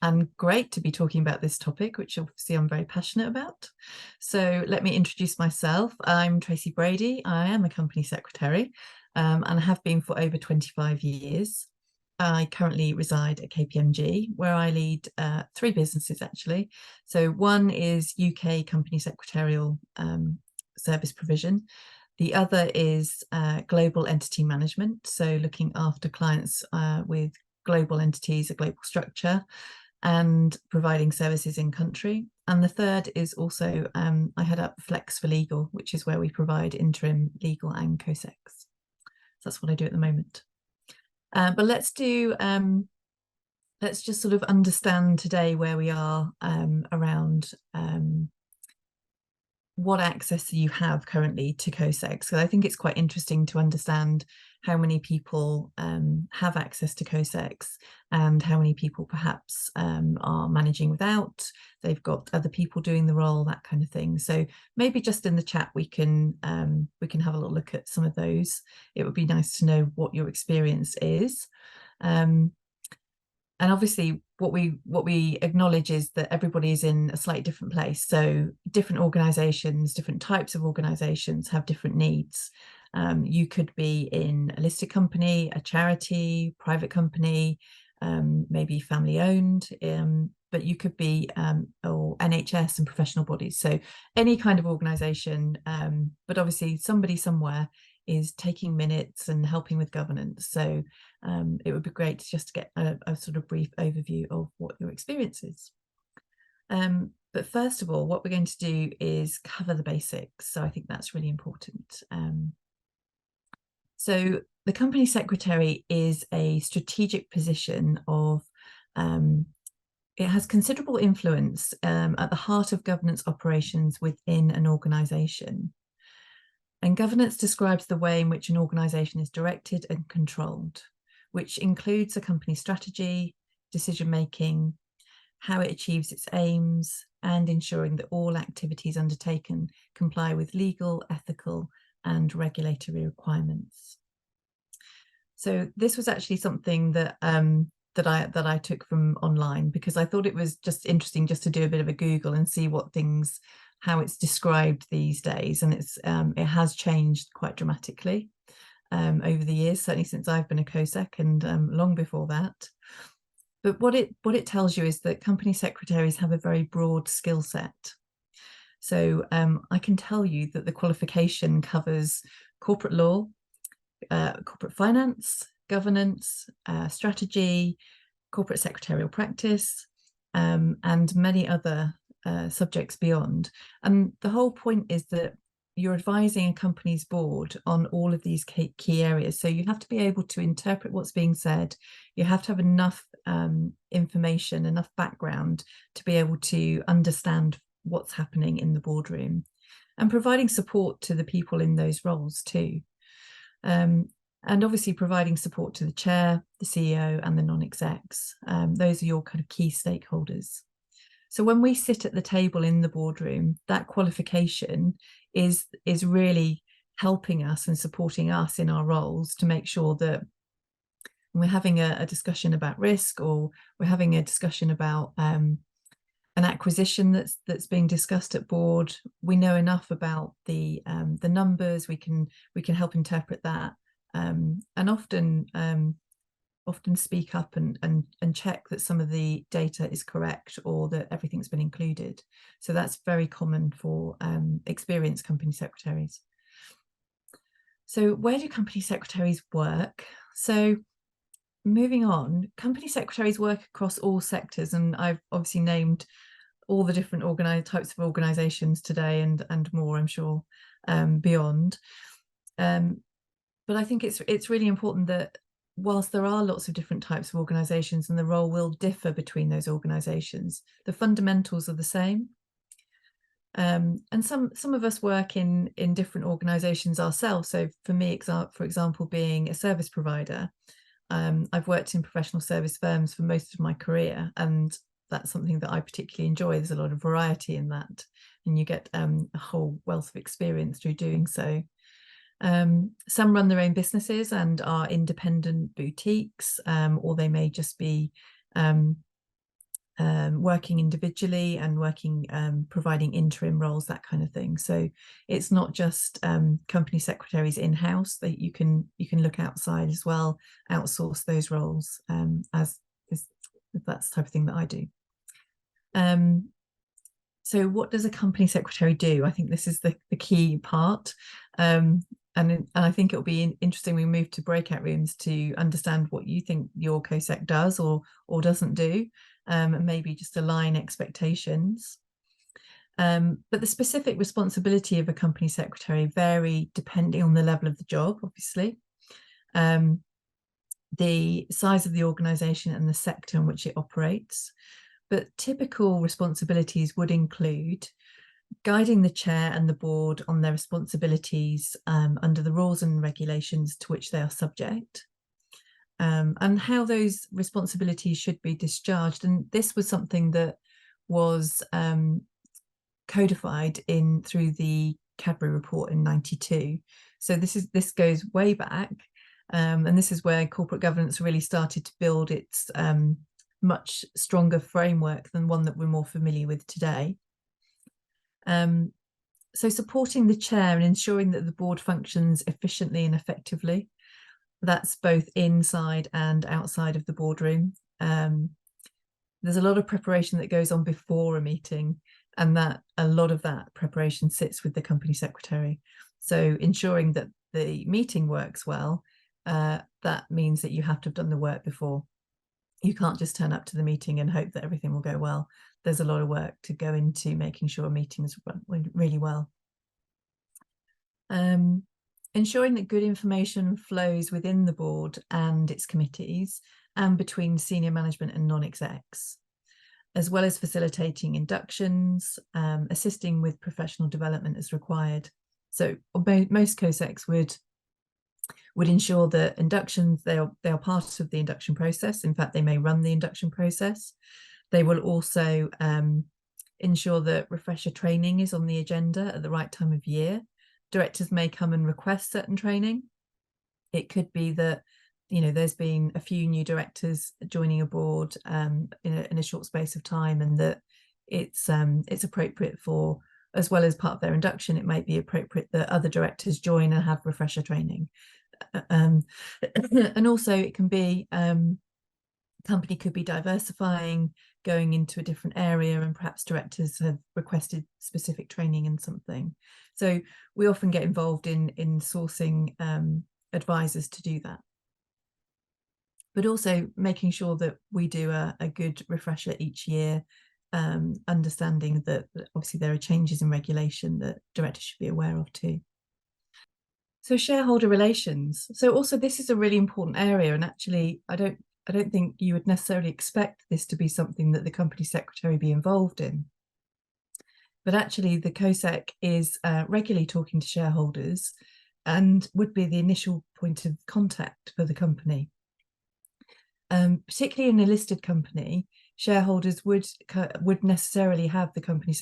and great to be talking about this topic, which obviously I'm very passionate about. So let me introduce myself. I'm Tracey Brady. I am a company secretary and I have been for over 25 years. I currently reside at KPMG, where I lead three businesses actually. So one is UK company secretarial service provision. The other is global entity management, so looking after clients with global entities, a global structure, and providing services in country. And the third is also, I head up Flex for Legal, which is where we provide interim legal and COSECs. So that's what I do at the moment. But let's just sort of understand today where we are around what access you have currently to COSECs. So I think it's quite interesting to understand how many people have access to COSECs and how many people perhaps are managing without. They've got other people doing the role, that kind of thing. So maybe just in the chat we can have a little look at some of those. It would be nice to know what your experience is. And obviously what we acknowledge is that everybody is in a slightly different place. So different organizations, different types of organizations have different needs. You could be in a listed company, a charity, private company, maybe family owned, but you could be or NHS and professional bodies. So any kind of organization, but obviously somebody somewhere is taking minutes and helping with governance. So it would be great just to get a sort of brief overview of what your experience is. But first of all, what we're going to do is cover the basics. So I think that's really important. So the company secretary is a strategic position of, it has considerable influence at the heart of governance operations within an organisation. And governance describes the way in which an organisation is directed and controlled, which includes a company strategy, decision-making, how it achieves its aims, and ensuring that all activities undertaken comply with legal, ethical, and regulatory requirements. So this was actually something that that I took from online, because I thought it was just interesting just to do a bit of a Google and see what things, how it's described these days, and it has changed quite dramatically over the years, certainly since I've been a COSEC and long before that. But what it tells you is that company secretaries have a very broad skill set. So I can tell you that the qualification covers corporate law, corporate finance, governance, strategy, corporate secretarial practice, and many other subjects beyond. And the whole point is that you're advising a company's board on all of these key areas. So you have to be able to interpret what's being said. You have to have enough information, enough background to be able to understand what's happening in the boardroom, and providing support to the people in those roles too. And obviously providing support to the chair, the CEO, and the non-execs. Those are your kind of key stakeholders. So when we sit at the table in the boardroom, that qualification is really helping us and supporting us in our roles to make sure that when we're having a discussion about risk, or we're having a discussion about an acquisition that's being discussed at board, we know enough about the numbers. We can help interpret that, and often speak up and check that some of the data is correct, or that everything's been included. So that's very common for experienced company secretaries. So where do company secretaries work? So moving on, company secretaries work across all sectors, and I've obviously named all the different types of organisations today, and more, I'm sure, beyond. But I think it's really important that whilst there are lots of different types of organisations and the role will differ between those organisations, the fundamentals are the same. And some of us work in different organisations ourselves. So for me, for example, being a service provider, I've worked in professional service firms for most of my career, and that's something that I particularly enjoy. There's a lot of variety in that, and you get a whole wealth of experience through doing so. Some run their own businesses and are independent boutiques, or they may just be working individually and working, providing interim roles, that kind of thing. So it's not just company secretaries in-house, that you can look outside as well, outsource those roles, as that's the type of thing that I do. So what does a company secretary do? I think this is the key part. And I think it'll be interesting when we move to breakout rooms to understand what you think your COSEC does or doesn't do, and maybe just align expectations. But the specific responsibility of a company secretary vary depending on the level of the job, obviously, the size of the organisation and the sector in which it operates. But typical responsibilities would include guiding the chair and the board on their responsibilities under the rules and regulations to which they are subject, and how those responsibilities should be discharged. And this was something that was codified through the Cadbury report in '92. So this goes way back, and this is where corporate governance really started to build its much stronger framework than one that we're more familiar with today. So supporting the chair and ensuring that the board functions efficiently and effectively, that's both inside and outside of the boardroom. There's a lot of preparation that goes on before a meeting, and that a lot of that preparation sits with the company secretary. So ensuring that the meeting works well, that means that you have to have done the work before. You can't just turn up to the meeting and hope that everything will go well. There's a lot of work to go into making sure meetings run really well. Ensuring that good information flows within the board and its committees and between senior management and non-execs, as well as facilitating inductions, assisting with professional development as required. So most COSECs would ensure that inductions, they are part of the induction process. In fact, they may run the induction process. They will also ensure that refresher training is on the agenda at the right time of year. Directors may come and request certain training. It could be that, you know, there's been a few new directors joining a board in a short space of time, and that it's appropriate for, as well as part of their induction, it might be appropriate that other directors join and have refresher training. And also it can be company could be diversifying, going into a different area, and perhaps directors have requested specific training in something. So we often get involved in sourcing advisors to do that, but also making sure that we do a good refresher each year, understanding that obviously there are changes in regulation that directors should be aware of too. So shareholder relations. So also this is a really important area, and actually I don't think you would necessarily expect this to be something that the company secretary be involved in. But actually the COSEC is regularly talking to shareholders and would be the initial point of contact for the company. Particularly in a listed company, shareholders would necessarily have the company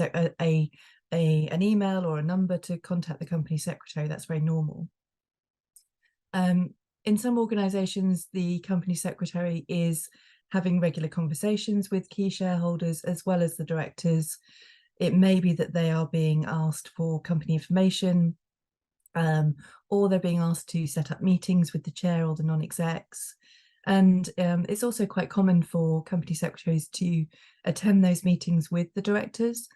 an email or a number to contact the company secretary. That's very normal. In some organisations, the company secretary is having regular conversations with key shareholders as well as the directors. It may be that they are being asked for company information, or they're being asked to set up meetings with the chair or the non-execs. And it's also quite common for company secretaries to attend those meetings with the directors.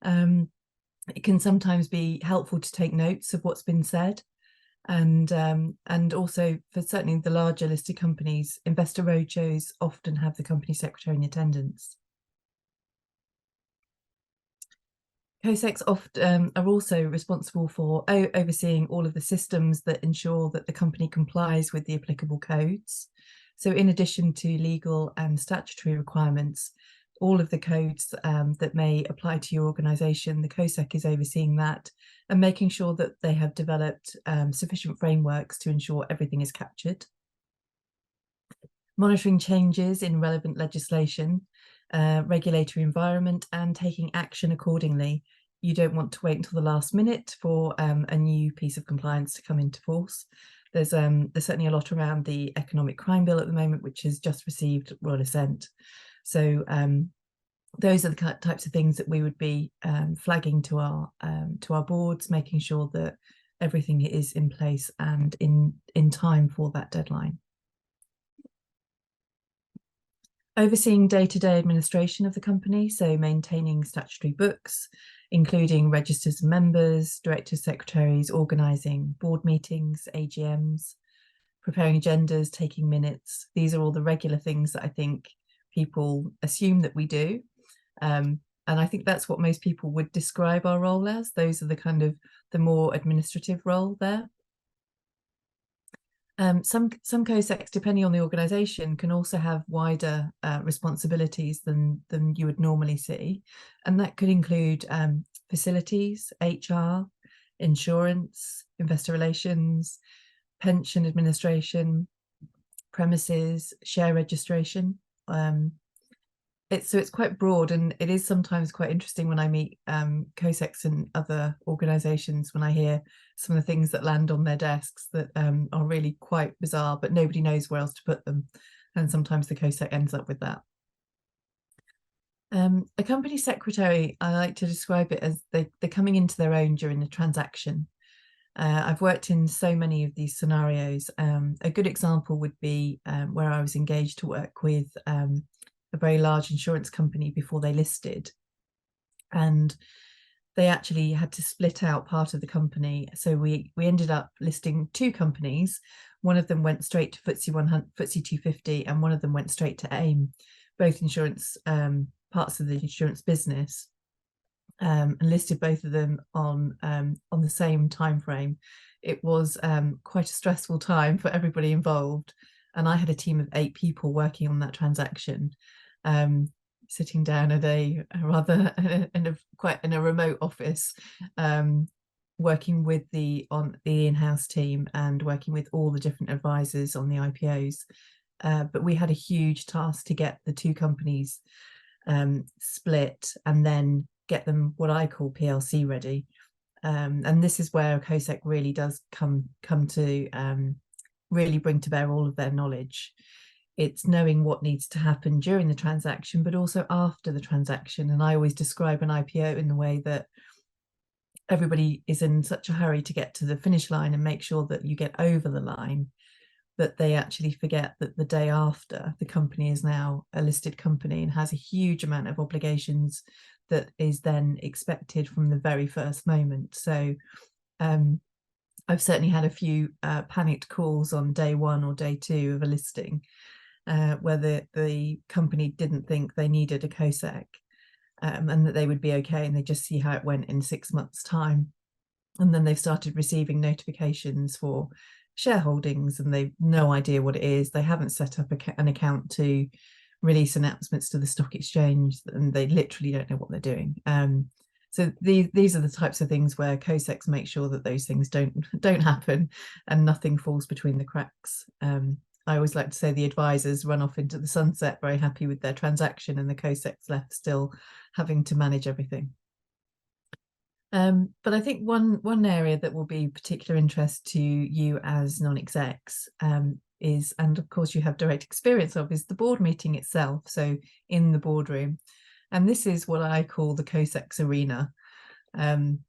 It can sometimes be helpful to take notes of what's been said. And also for certainly the larger listed companies, investor roadshows often have the company secretary in attendance. COSECs often are also responsible for overseeing all of the systems that ensure that the company complies with the applicable codes. So in addition to legal and statutory requirements, all of the codes that may apply to your organisation, the COSEC is overseeing that and making sure that they have developed sufficient frameworks to ensure everything is captured. Monitoring changes in relevant legislation, regulatory environment, and taking action accordingly. You don't want to wait until the last minute for a new piece of compliance to come into force. There's certainly a lot around the economic crime bill at the moment, which has just received royal assent. So those are the types of things that we would be flagging to our boards, making sure that everything is in place and in time for that deadline. Overseeing day-to-day administration of the company, so maintaining statutory books, including registers of members, directors, secretaries, organising board meetings, AGMs, preparing agendas, taking minutes. These are all the regular things that I think people assume that we do. And I think that's what most people would describe our role as. Those are the kind of the more administrative role there. Some COSECs, depending on the organisation, can also have wider responsibilities than you would normally see, and that could include facilities, HR, insurance, investor relations, pension administration, premises, share registration. It's quite broad, and it is sometimes quite interesting when I meet COSECs and other organisations, when I hear some of the things that land on their desks that are really quite bizarre, but nobody knows where else to put them, and sometimes the COSEC ends up with that. A company secretary, I like to describe it as they're coming into their own during the transaction. I've worked in so many of these scenarios. A good example would be where I was engaged to work with a very large insurance company before they listed, and they actually had to split out part of the company. So we ended up listing two companies. One of them went straight to FTSE 100, FTSE 250, and one of them went straight to AIM, both insurance parts of the insurance business, and listed both of them on the same time frame. It was quite a stressful time for everybody involved, and I had a team of 8 people working on that transaction, sitting down at a rather in a remote office, working with the in-house team and working with all the different advisors on the IPOs. But we had a huge task to get the two companies split and then get them what I call PLC ready. And this is where COSEC really does come to really bring to bear all of their knowledge. It's knowing what needs to happen during the transaction, but also after the transaction. And I always describe an IPO in the way that everybody is in such a hurry to get to the finish line and make sure that you get over the line, that they actually forget that the day after, the company is now a listed company and has a huge amount of obligations that is then expected from the very first moment. So I've certainly had a few panicked calls on day 1 or day 2 of a listing, where the company didn't think they needed a COSEC, and that they would be okay, and they just see how it went in 6 months' time. And then they've started receiving notifications for shareholdings, and they've no idea what it is. They haven't set up an account to release announcements to the stock exchange, and they literally don't know what they're doing. So these are the types of things where COSECs make sure that those things don't happen and nothing falls between the cracks. I always like to say the advisors run off into the sunset very happy with their transaction, and the COSECs left still having to manage everything. But I think one area that will be particular interest to you as non-execs is, and of course you have direct experience of, is the board meeting itself. So in the boardroom, and this is what I call the COSECs arena, in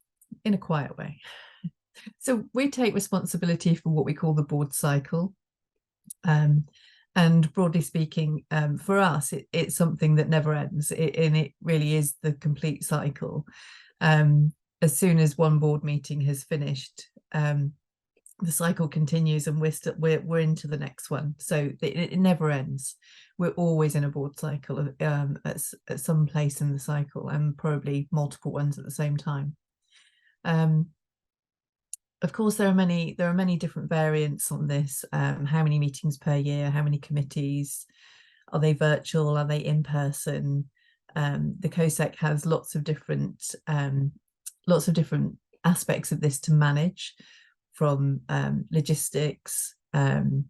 a quiet way. So we take responsibility for what we call the board cycle. And broadly speaking, for us, it's something that never ends, and it really is the complete cycle. As soon as one board meeting has finished, the cycle continues, and we're into the next one. So it never ends. We're always in a board cycle at some place in the cycle, and probably multiple ones at the same time. Of course, there are many different variants on this. How many meetings per year? How many committees? Are they virtual? Are they in person? The COSEC has lots of different aspects of this to manage, from logistics, making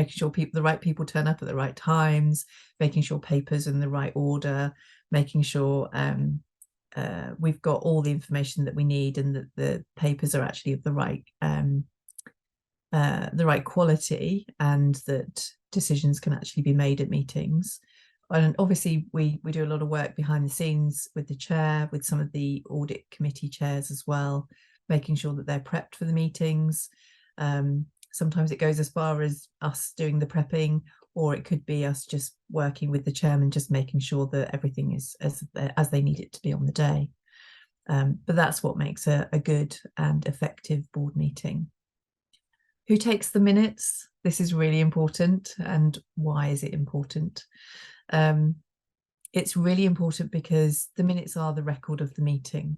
sure the right people turn up at the right times, making sure papers are in the right order, making sure we've got all the information that we need, and that the papers are actually of the right quality, and that decisions can actually be made at meetings. And obviously we do a lot of work behind the scenes with the chair, with some of the audit committee chairs as well, making sure that they're prepped for the meetings. Sometimes it goes as far as us doing the prepping, or it could be us just working with the chairman, just making sure that everything is as they need it to be on the day. But that's what makes a good and effective board meeting. Who takes the minutes? This is really important. And why is it important? It's really important because the minutes are the record of the meeting.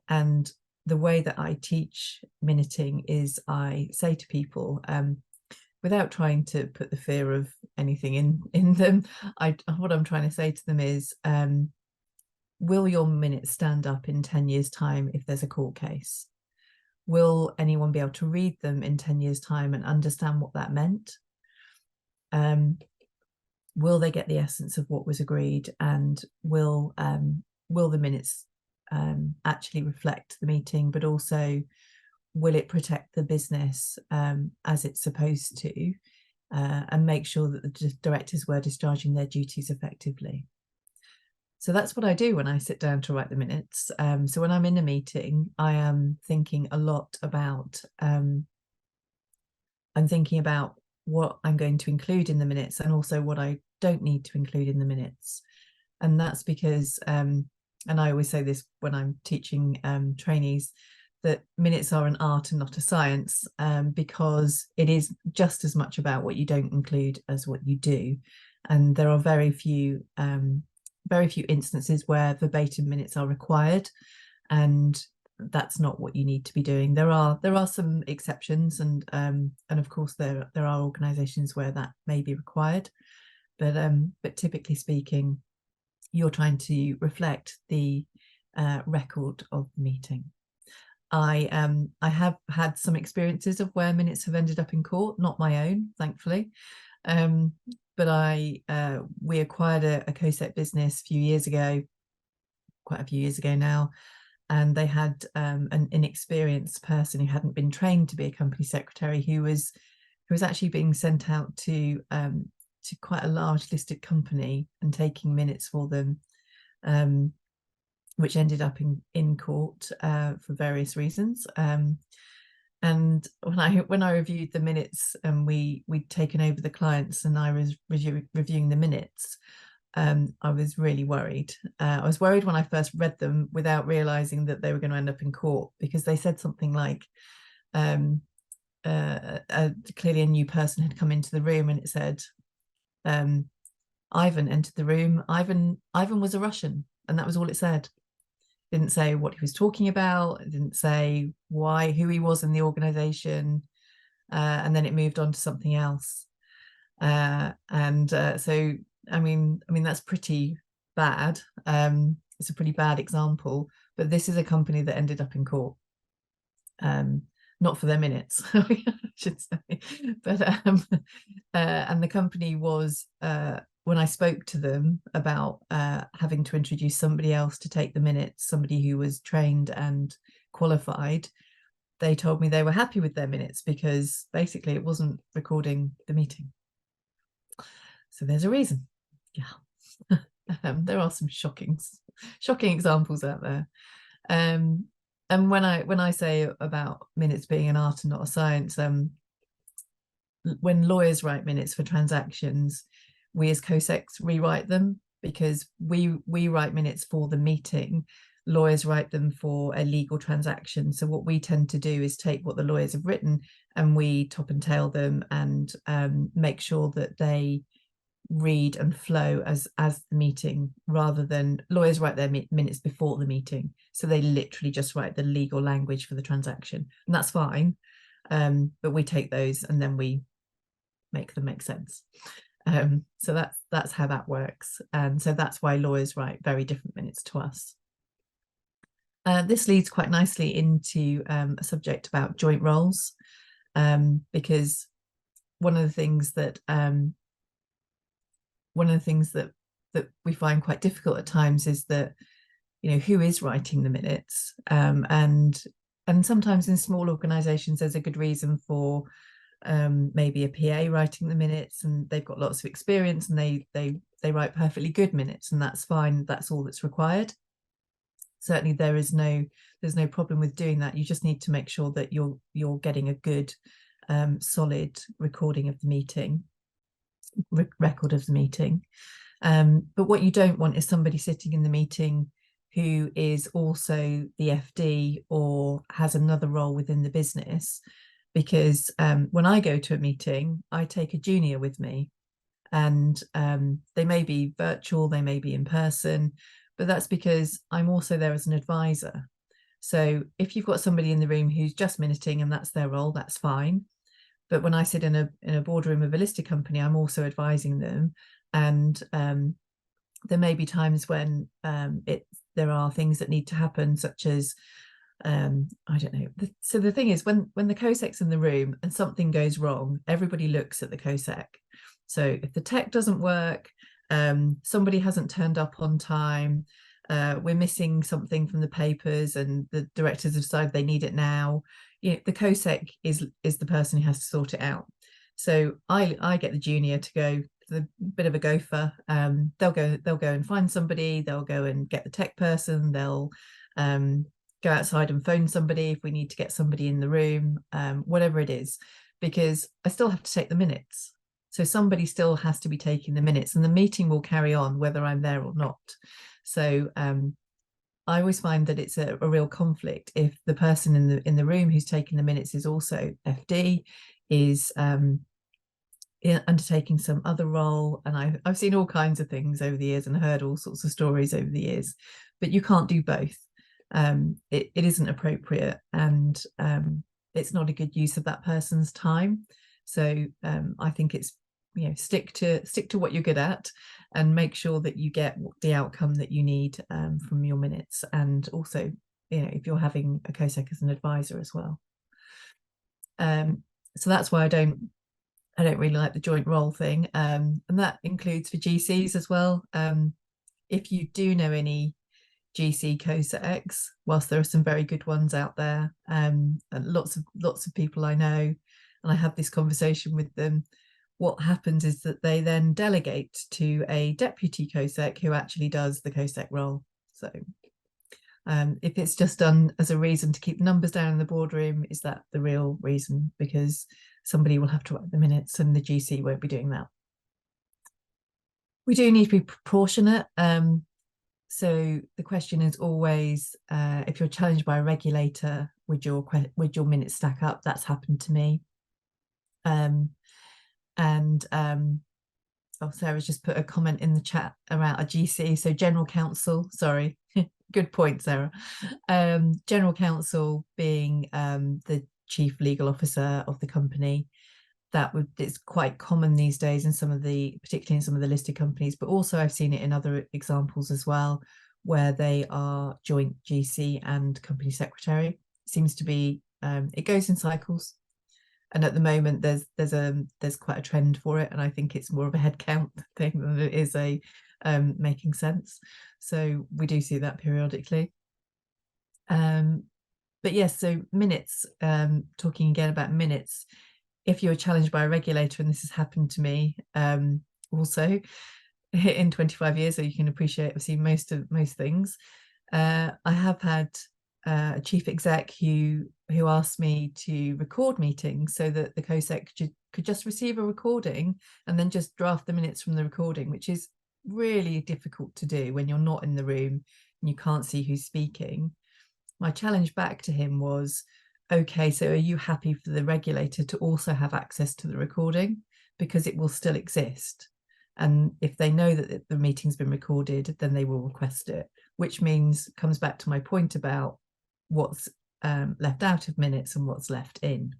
And the way that I teach minuting is I say to people, without trying to put the fear of anything in them, what I'm trying to say to them is, will your minutes stand up in 10 years' time if there's a court case? Will anyone be able to read them in 10 years' time and understand what that meant? Will they get the essence of what was agreed? And will the minutes actually reflect the meeting, but also will it protect the business as it's supposed to, and make sure that the directors were discharging their duties effectively? So that's what I do when I sit down to write the minutes. So when I'm in a meeting, I am thinking a lot about, I'm thinking about what I'm going to include in the minutes and also what I don't need to include in the minutes. And that's because, and I always say this when I'm teaching trainees, that minutes are an art and not a science, because it is just as much about what you don't include as what you do. And there are very few instances where verbatim minutes are required, and that's not what you need to be doing. There are some exceptions, and of course there are organizations where that may be required, but typically speaking, you're trying to reflect the record of the meeting. I have had some experiences of where minutes have ended up in court, not my own, thankfully. But we acquired a COSEC business a few years ago, quite a few years ago now, and they had an inexperienced person who hadn't been trained to be a company secretary, who was actually being sent out to quite a large listed company and taking minutes for them, which ended up in court for various reasons. And when I reviewed the minutes, and we'd taken over the clients, and I was reviewing the minutes, I was really worried. I was worried when I first read them without realizing that they were going to end up in court, because they said something like, clearly a new person had come into the room, and it said, Ivan entered the room. Ivan was a Russian, and that was all it said. Didn't say what he was talking about. It didn't say who he was in the organization, and then it moved on to something else. So I mean that's pretty bad. It's a pretty bad example. But this is a company that ended up in court, not for their minutes, I should say. But and the company was, when I spoke to them about having to introduce somebody else to take the minutes, somebody who was trained and qualified, they told me they were happy with their minutes because basically it wasn't recording the meeting. So there's a reason. Yeah. There are some shocking examples out there. And when I say about minutes being an art and not a science, when lawyers write minutes for transactions, we as COSECs rewrite them, because we write minutes for the meeting. Lawyers write them for a legal transaction. So what we tend to do is take what the lawyers have written and we top and tail them and make sure that they read and flow as the meeting, rather than lawyers write their minutes before the meeting. So they literally just write the legal language for the transaction, and that's fine. But we take those and then we make them make sense. So that's how that works. And so that's why lawyers write very different minutes to us. This leads quite nicely into a subject about joint roles, because one of the things that we find quite difficult at times is that, who is writing the minutes, and sometimes in small organizations there's a good reason for maybe a PA writing the minutes, and they've got lots of experience and they write perfectly good minutes, and that's fine. That's all that's required. Certainly there's no problem with doing that. You just need to make sure that you're getting a good solid recording of the meeting, record of the meeting. But what you don't want is somebody sitting in the meeting who is also the FD or has another role within the business, because when I go to a meeting, I take a junior with me, and they may be virtual, they may be in person, but that's because I'm also there as an advisor. So if you've got somebody in the room who's just minuting and that's their role, that's fine. But when I sit in a boardroom of a listed company, I'm also advising them, and there may be times when there are things that need to happen, such as I don't know. So the thing is, when the COSEC's in the room and something goes wrong, everybody looks at the COSEC. So if the tech doesn't work, somebody hasn't turned up on time, we're missing something from the papers and the directors have decided they need it now, the COSEC is the person who has to sort it out. So I get the junior to go, the bit of a gopher. They'll go and find somebody, they'll go and get the tech person, they'll go outside and phone somebody if we need to get somebody in the room, whatever it is, because I still have to take the minutes. So somebody still has to be taking the minutes, and the meeting will carry on whether I'm there or not. So I always find that it's a real conflict if the person in the room who's taking the minutes is also FD, is undertaking some other role. And I've seen all kinds of things over the years and heard all sorts of stories over the years, but you can't do both. It isn't appropriate, and it's not a good use of that person's time. So I think it's, stick to what you're good at and make sure that you get the outcome that you need from your minutes. And also, if you're having a COSEC as an advisor as well. So that's why I don't really like the joint role thing, and that includes for GCs as well. If you do know any GC COSECs, whilst there are some very good ones out there, and lots of people I know, and I have this conversation with them, what happens is that they then delegate to a deputy COSEC who actually does the COSEC role. So if it's just done as a reason to keep numbers down in the boardroom, is that the real reason? Because somebody will have to write the minutes and the GC won't be doing that. We do need to be proportionate. So the question is always, if you're challenged by a regulator, would your minutes stack up? That's happened to me. Sarah's just put a comment in the chat around a GC. So general counsel, sorry, good point, Sarah. General counsel being the chief legal officer of the company. It's quite common these days in particularly in some of the listed companies, but also I've seen it in other examples as well, where they are joint GC and company secretary. It seems to be, it goes in cycles. And at the moment, there's quite a trend for it, and I think it's more of a headcount thing than it is a making sense. So we do see that periodically. But yes, so minutes. Talking again about minutes. If you're challenged by a regulator, and this has happened to me also in 25 years, so you can appreciate I've seen most things. I have had a chief exec who asked me to record meetings so that the COSEC could just receive a recording and then just draft the minutes from the recording, which is really difficult to do when you're not in the room and you can't see who's speaking. My challenge back to him was, okay, so are you happy for the regulator to also have access to the recording? Because it will still exist. And if they know that the meeting's been recorded, then they will request it, which comes back to my point about what's left out of minutes and what's left in.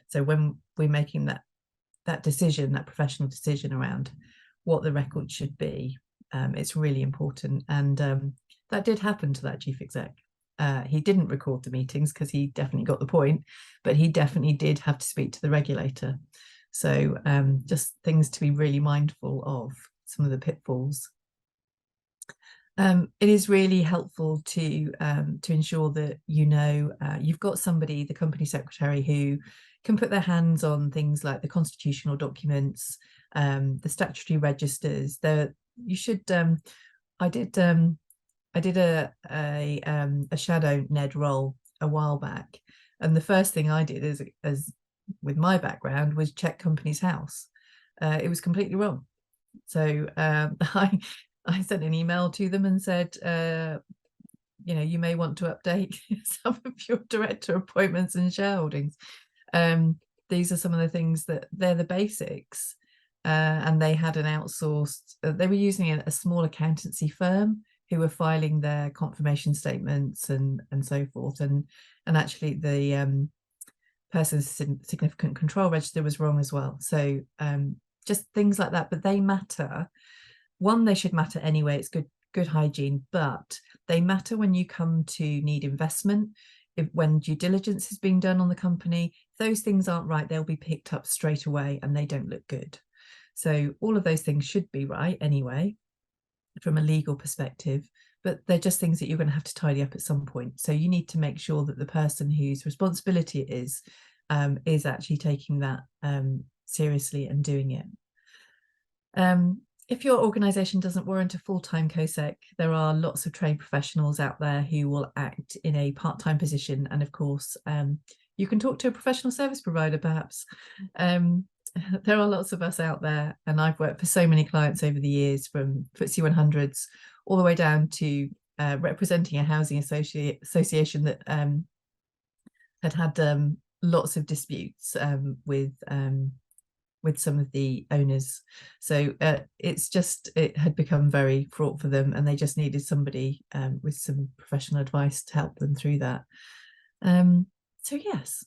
So when we're making that decision, that professional decision around what the record should be, it's really important. And that did happen to that chief exec. He didn't record the meetings because he definitely got the point, but he definitely did have to speak to the regulator. So just things to be really mindful of, some of the pitfalls. It is really helpful to ensure that you've got somebody, the company secretary, who can put their hands on things like the constitutional documents, the statutory registers. You should. I did. I did a shadow NED role a while back, and the first thing I did, as with my background, was check company's house. It was completely wrong. So I sent an email to them and said, you may want to update some of your director appointments and shareholdings. These are some of the things that they're the basics. And they had an outsourced, they were using a small accountancy firm who were filing their confirmation statements and so forth. And actually the person's significant control register was wrong as well. So just things like that, but they matter. One, they should matter anyway. It's good hygiene, but they matter when you come to need investment. When due diligence is being done on the company, if those things aren't right, they'll be picked up straight away and they don't look good. So all of those things should be right anyway, from a legal perspective, but they're just things that you're going to have to tidy up at some point. So you need to make sure that the person whose responsibility it is actually taking that seriously and doing it. If your organisation doesn't warrant a full-time COSEC, there are lots of trained professionals out there who will act in a part-time position. And of course, you can talk to a professional service provider, perhaps. There are lots of us out there, and I've worked for so many clients over the years, from FTSE 100s all the way down to representing a housing association that had lots of disputes with some of the owners. So it had become very fraught for them, and they just needed somebody with some professional advice to help them through that. So yes,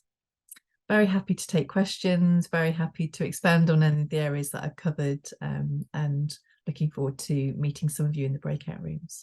very happy to take questions, very happy to expand on any of the areas that I've covered, and looking forward to meeting some of you in the breakout rooms.